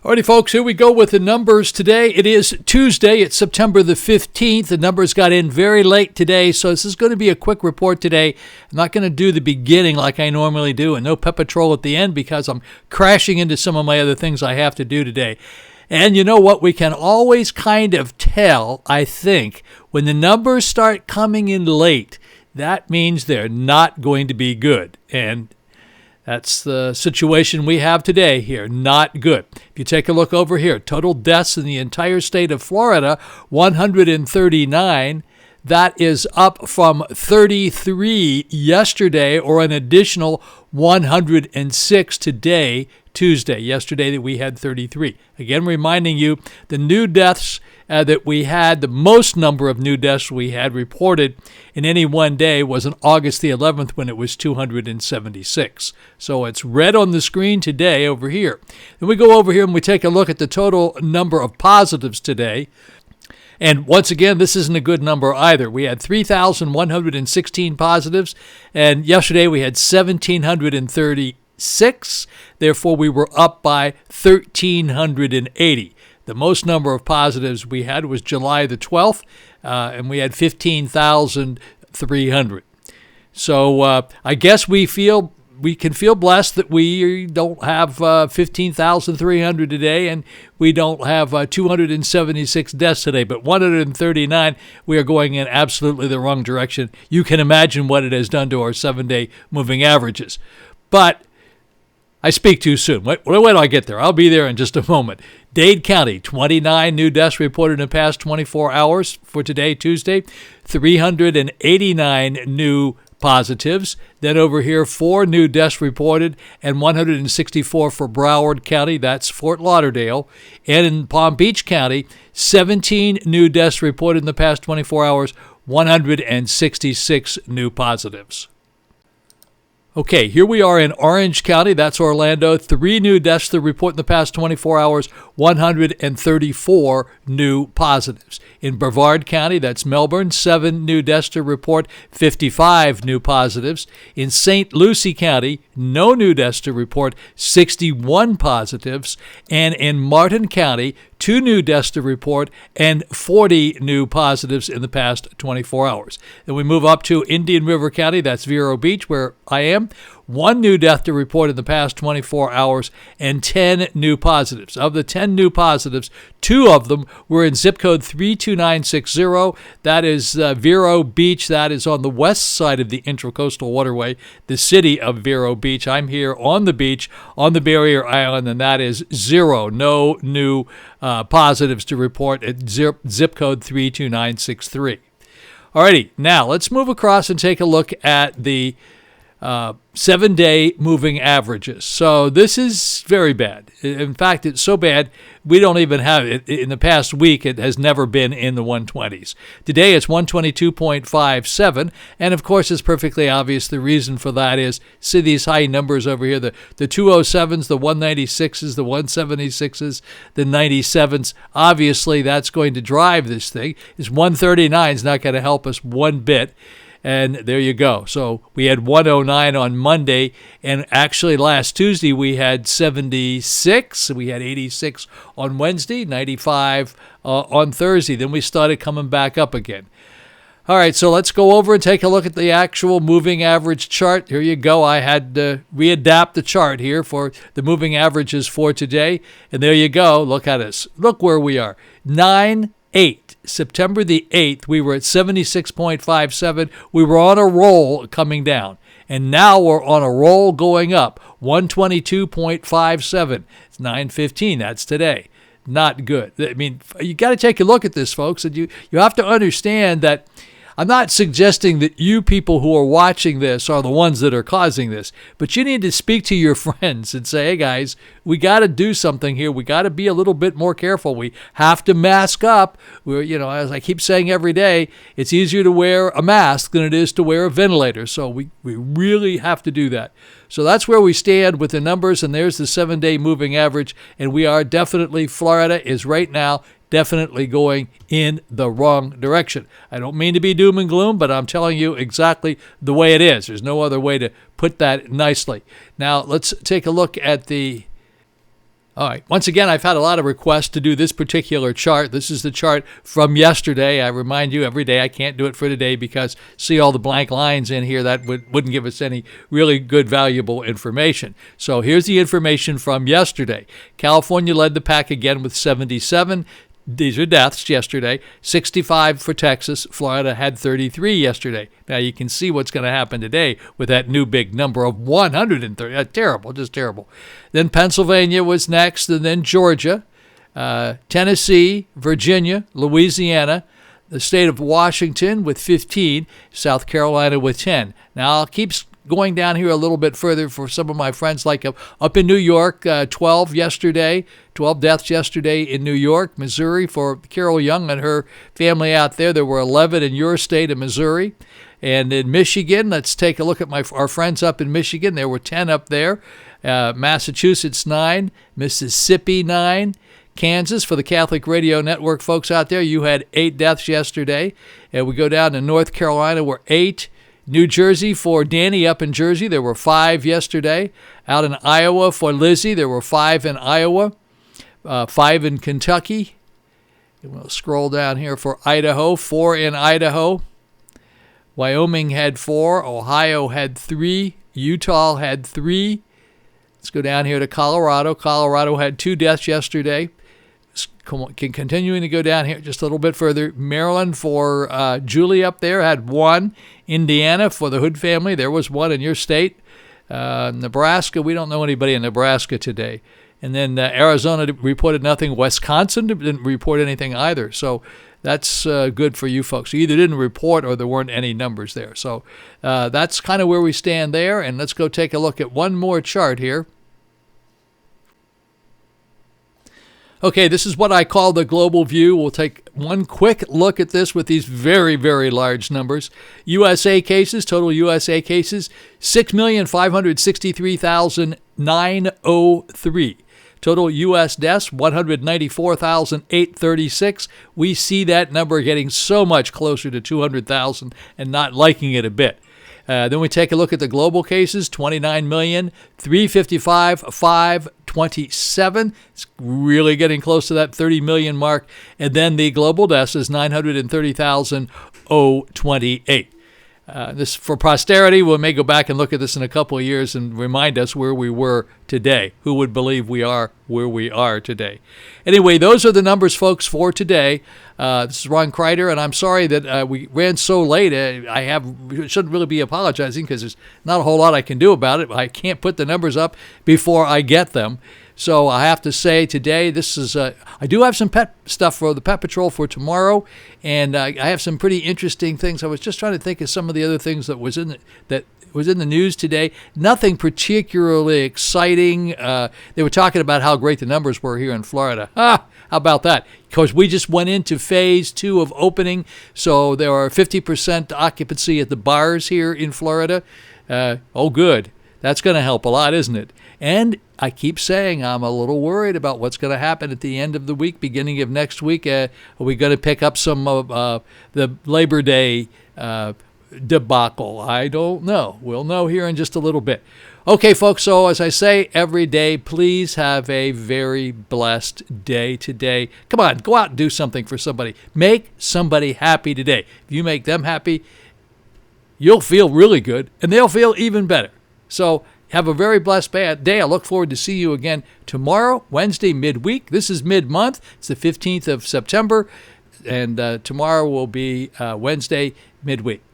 Alrighty, folks, here we go with the numbers today. It is Tuesday. It's September the 15th. The numbers got in very late today, so this is going to be a quick report today. I'm not going to do the beginning like I normally do, and no pep patrol at the end because I'm crashing into some of my other things I have to do today. And you know what? We can always kind of tell, I think, when the numbers start coming in late, that means they're not going to be good. And that's the situation we have today here. Not good. If you take a look over here, total deaths in the entire state of Florida, 139. That is up from 33 yesterday, or an additional 106 today, Tuesday. Yesterday that we had 33. Again, reminding you, the new deaths that we had, the most number of new deaths we had reported in any one day was on August the 11th when it was 276. So it's red on the screen today over here. Then we go over here and we take a look at the total number of positives today. And once again, this isn't a good number either. We had 3,116 positives, and yesterday we had 1,736. Therefore, we were up by 1,380. The most number of positives we had was July the 12th, and we had 15,300. So I guess we can feel blessed that we don't have 15,300 today, and we don't have 276 deaths today. But 139, we are going in absolutely the wrong direction. You can imagine what it has done to our 7-day moving averages. But I speak too soon. Wait till I get there. I'll be there in just a moment. Dade County, 29 new deaths reported in the past 24 hours for today, Tuesday. 389 new positives. Then over here, 4 new deaths reported and 164 for Broward County. That's Fort Lauderdale. And in Palm Beach County, 17 new deaths reported in the past 24 hours, 166 new positives. Okay, here we are in Orange County, that's Orlando. 3 new deaths to report in the past 24 hours, 134 new positives. In Brevard County, that's Melbourne, 7 new deaths to report, 55 new positives. In St. Lucie County, no new deaths to report, 61 positives. And in Martin County, 2 new deaths to report and 40 new positives in the past 24 hours. Then we move up to Indian River County, that's Vero Beach, where I am. 1 new death to report in the past 24 hours and 10 new positives. Of the 10 new positives, 2 of them were in zip code 32960. That is Vero Beach. That is on the west side of the Intracoastal Waterway, the city of Vero Beach. I'm here on the beach, on the barrier island, and that is 0. No new positives to report at zip code 32963. Alrighty, now let's move across and take a look at the 7-day moving averages. So this is very bad. In fact, it's so bad we don't even have it. In the past week, it has never been in the 120s. Today, it's 122.57, and of course, it's perfectly obvious the reason for that is, see these high numbers over here, the 207s, the 196s, the 176s, the 97s. Obviously, that's going to drive this thing. This 139 is not going to help us one bit. And there you go. So we had 109 on Monday, and actually last Tuesday we had 76. We had 86 on Wednesday, 95 on Thursday. Then we started coming back up again. All right, so let's go over and take a look at the actual moving average chart. Here you go. I had to readapt the chart here for the moving averages for today. And there you go. Look at us. Look where we are. 9-8. September the 8th, we were at 76.57. We were on a roll coming down. And now we're on a roll going up, 122.57. It's 9:15. That's today. Not good. I mean, you got to take a look at this, folks. And you have to understand that I'm not suggesting that you people who are watching this are the ones that are causing this, but you need to speak to your friends and say, hey guys, we got to do something here. We got to be a little bit more careful. We have to mask up. As I keep saying every day, it's easier to wear a mask than it is to wear a ventilator. So we really have to do that. So that's where we stand with the numbers, and there's the 7-day moving average, and we are definitely, Florida is right now definitely going in the wrong direction. I don't mean to be doom and gloom, but I'm telling you exactly the way it is. There's no other way to put that nicely. Now, let's take a look at the All right. Once again, I've had a lot of requests to do this particular chart. This is the chart from yesterday. I remind you every day I can't do it for today because see all the blank lines in here, that wouldn't give us any really good, valuable information. So here's the information from yesterday. California led the pack again with 77. These are deaths yesterday. 65 for Texas. Florida had 33 yesterday. Now you can see what's going to happen today with that new big number of 130. Terrible, just terrible. Then Pennsylvania was next, and then Georgia, Tennessee, Virginia, Louisiana, the state of Washington with 15, South Carolina with 10. Now I'll keep going down here a little bit further for some of my friends, like up in New York, 12 yesterday, 12 deaths yesterday in New York. Missouri, for Carol Young and her family out there were 11 in your state of Missouri. And in Michigan, let's take a look at our friends up in Michigan. There were 10 up there. Massachusetts, 9. Mississippi, 9. Kansas, for the Catholic Radio Network folks out there, you had 8 deaths yesterday. And we go down to North Carolina, we're 8. New Jersey, for Danny up in Jersey, there were 5 yesterday. Out in Iowa for Lizzie, there were 5 in Iowa, 5 in Kentucky. And we'll scroll down here for Idaho, 4 in Idaho. Wyoming had 4, Ohio had 3, Utah had 3. Let's go down here to Colorado. Colorado had 2 deaths yesterday. Continuing to go down here just a little bit further. Maryland, for Julie up there, had 1. Indiana, for the Hood family, there was 1 in your state. Nebraska, we don't know anybody in Nebraska today. And then Arizona reported nothing. Wisconsin didn't report anything either. So that's good for you folks. You either didn't report or there weren't any numbers there. So that's kind of where we stand there. And let's go take a look at one more chart here. Okay, this is what I call the global view. We'll take one quick look at this with these very, very large numbers. USA cases, total USA cases, 6,563,903. Total U.S. deaths, 194,836. We see that number getting so much closer to 200,000 and not liking it a bit. Then we take a look at the global cases, 29,355,527. It's really getting close to that 30 million mark. And then the global deaths is 930,028. This for posterity. We may go back and look at this in a couple of years and remind us where we were today. Who would believe we are where we are today? Anyway, those are the numbers, folks, for today. This is Ron Crider, and I'm sorry that we ran so late. Shouldn't really be apologizing because there's not a whole lot I can do about it. I can't put the numbers up before I get them. So I have to say today, this is I do have some pet stuff for the Pet Patrol for tomorrow, and I have some pretty interesting things. I was just trying to think of some of the other things that was in the news today. Nothing particularly exciting. They were talking about how great the numbers were here in Florida. How about that? Because we just went into phase 2 of opening, so there are 50% occupancy at the bars here in Florida. Good. That's going to help a lot, isn't it? And I keep saying I'm a little worried about what's going to happen at the end of the week, beginning of next week. Are we going to pick up some of the Labor Day debacle? I don't know. We'll know here in just a little bit. Okay, folks, so as I say every day, please have a very blessed day today. Come on, go out and do something for somebody. Make somebody happy today. If you make them happy, you'll feel really good, and they'll feel even better. So have a very blessed day. I look forward to see you again tomorrow, Wednesday, midweek. This is mid-month. It's the 15th of September, and tomorrow will be Wednesday, midweek.